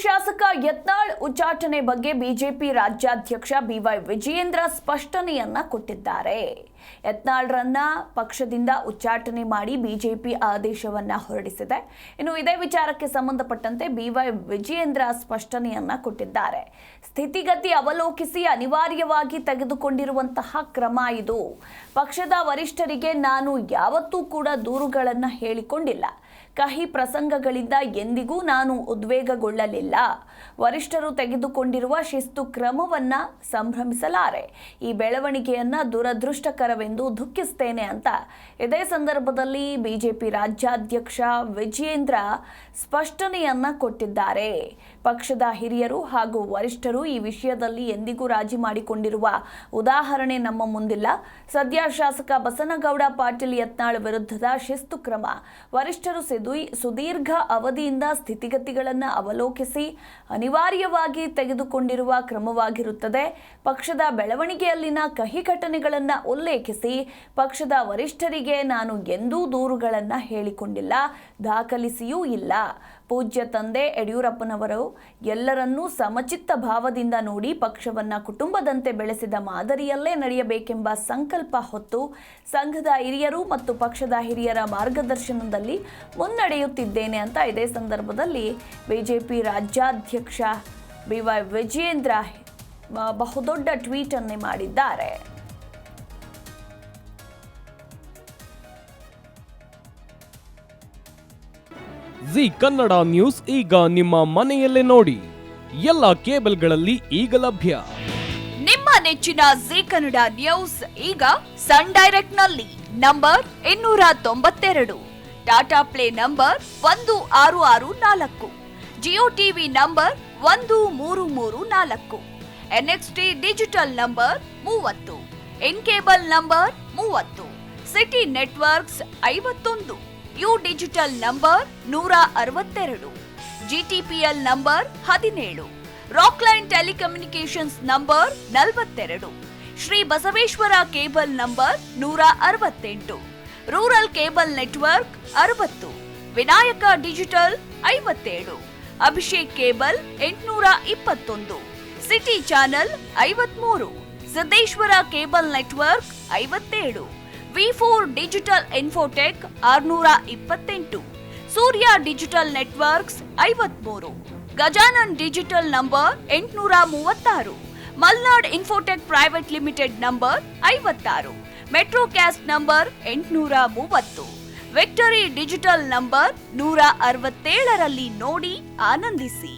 ಶಾಸಕ ಯತ್ನಾಳ್ ಉಚ್ಚಾಟನೆ ಬಗ್ಗೆ ಬಿಜೆಪಿ ರಾಜ್ಯಾಧ್ಯಕ್ಷ ಬಿವೈ ವಿಜಯೇಂದ್ರ ಸ್ಪಷ್ಟನೆಯನ್ನ ಕೊಟ್ಟಿದ್ದಾರೆ. ಯತ್ನಾಳ್ರನ್ನ ಪಕ್ಷದಿಂದ ಉಚ್ಚಾಟನೆ ಮಾಡಿ ಬಿಜೆಪಿ ಆದೇಶವನ್ನ ಹೊರಡಿಸಿದೆ. ಇನ್ನು ಇದೇ ವಿಚಾರಕ್ಕೆ ಸಂಬಂಧಪಟ್ಟಂತೆ ಬಿವೈ ವಿಜಯೇಂದ್ರ ಸ್ಪಷ್ಟನೆಯನ್ನ ಕೊಟ್ಟಿದ್ದಾರೆ. ಸ್ಥಿತಿಗತಿ ಅವಲೋಕಿಸಿ ಅನಿವಾರ್ಯವಾಗಿ ತೆಗೆದುಕೊಂಡಿರುವಂತಹ ಕ್ರಮ ಇದು. ಪಕ್ಷದ ವರಿಷ್ಠರಿಗೆ ನಾನು ಯಾವತ್ತೂ ಕೂಡ ದೂರುಗಳನ್ನ ಹೇಳಿಕೊಂಡಿಲ್ಲ. ಕಹಿ ಪ್ರಸಂಗಗಳಿಂದ ಎಂದಿಗೂ ನಾನು ಉದ್ವೇಗಗೊಳ್ಳಲಿಲ್ಲ. ವರಿಷ್ಠರು ತೆಗೆದುಕೊಂಡಿರುವ ಶಿಸ್ತು ಕ್ರಮವನ್ನ ಸಂಭ್ರಮಿಸಲಾರೆ. ಈ ಬೆಳವಣಿಗೆಯನ್ನ ದುರದೃಷ್ಟಕರವೆಂದು ದುಃಖಿಸುತ್ತೇನೆ ಅಂತ ಇದೇ ಸಂದರ್ಭದಲ್ಲಿ ಬಿಜೆಪಿ ರಾಜ್ಯಾಧ್ಯಕ್ಷ ವಿಜಯೇಂದ್ರ ಸ್ಪಷ್ಟನೆಯನ್ನ ಕೊಟ್ಟಿದ್ದಾರೆ. ಪಕ್ಷದ ಹಿರಿಯರು ಹಾಗೂ ವರಿಷ್ಠರು ಈ ವಿಷಯದಲ್ಲಿ ಎಂದಿಗೂ ರಾಜಿ ಮಾಡಿಕೊಂಡಿರುವ ಉದಾಹರಣೆ ನಮ್ಮ ಮುಂದಿಲ್ಲ. ಸದ್ಯ ಶಾಸಕ ಬಸನಗೌಡ ಪಾಟೀಲ್ ಯತ್ನಾಳ್ ವಿರುದ್ಧದ ಶಿಸ್ತು ಕ್ರಮ ವರಿಷ್ಠರು ಸುದೀರ್ಘ ಅವಧಿಯಿಂದ ಸ್ಥಿತಿಗತಿಗಳನ್ನು ಅವಲೋಕಿಸಿ ಅನಿವಾರ್ಯವಾಗಿ ತೆಗೆದುಕೊಂಡಿರುವ ಕ್ರಮವಾಗಿರುತ್ತದೆ. ಪಕ್ಷದ ಬೆಳವಣಿಗೆಯಲ್ಲಿನ ಕಹಿ ಘಟನೆಗಳನ್ನು ಉಲ್ಲೇಖಿಸಿ ಪಕ್ಷದ ವರಿಷ್ಠರಿಗೆ ನಾನು ಎಂದೂ ದೂರುಗಳನ್ನು ಹೇಳಿಕೊಂಡಿಲ್ಲ, ದಾಖಲಿಸಿಯೂ ಇಲ್ಲ. ಪೂಜ್ಯ ತಂದೆ ಯಡಿಯೂರಪ್ಪನವರು ಎಲ್ಲರನ್ನೂ ಸಮಚಿತ್ತ ಭಾವದಿಂದ ನೋಡಿ ಪಕ್ಷವನ್ನ ಕುಟುಂಬದಂತೆ ಬೆಳೆಸಿದ ಮಾದರಿಯಲ್ಲೇ ನಡೆಯಬೇಕೆಂಬ ಸಂಕಲ್ಪ ಹೊತ್ತು ಸಂಘದ ಹಿರಿಯರು ಮತ್ತು ಪಕ್ಷದ ಹಿರಿಯರ ಮಾರ್ಗದರ್ಶನದಲ್ಲಿ ಮುನ್ನಡೆಯುತ್ತಿದ್ದೇನೆ ಅಂತ ಇದೇ ಸಂದರ್ಭದಲ್ಲಿ ಬಿಜೆಪಿ ರಾಜ್ಯಾಧ್ಯಕ್ಷ ಬಿವೈ ವಿಜಯೇಂದ್ರ ಬಹುದೊಡ್ಡ ಟ್ವೀಟ್ ಅನ್ನೇ ಮಾಡಿದ್ದಾರೆ. ಜಿ ಕನ್ನಡ ನ್ಯೂಸ್ ಈಗ ನಿಮ್ಮ ಮನೆಯಲ್ಲೇ ನೋಡಿ. ಎಲ್ಲ ಕೇಬಲ್ಗಳಲ್ಲಿ ಈಗ ಲಭ್ಯ. ನಿಮ್ಮ ನೆಚ್ಚಿನ ಜಿ ಕನ್ನಡ ನ್ಯೂಸ್ ಈಗ ಸನ್ ಡೈರೆಕ್ಟ್ ನಲ್ಲಿ number 292, Tata play number 1664, Jio TV number 1334, NXT digital number 30, in cable number 30, city networks 51, U digital number 162, GTPL number 17, Rockline telecommunications number 42, Shri Basaveshwara cable number 168, rural cable network 60, Vinayaka digital 57, Abhishek cable 821, city channel 53, Siddeshwara cable network 57, V4 digital Infotech 628, Surya digital networks 53, Gajanan digital number 836, Malnad infotech private limited number 56, metrocast number 830, victory digital number 167ರಲ್ಲಿ ನೋಡಿ ಆನಂದಿಸಿ.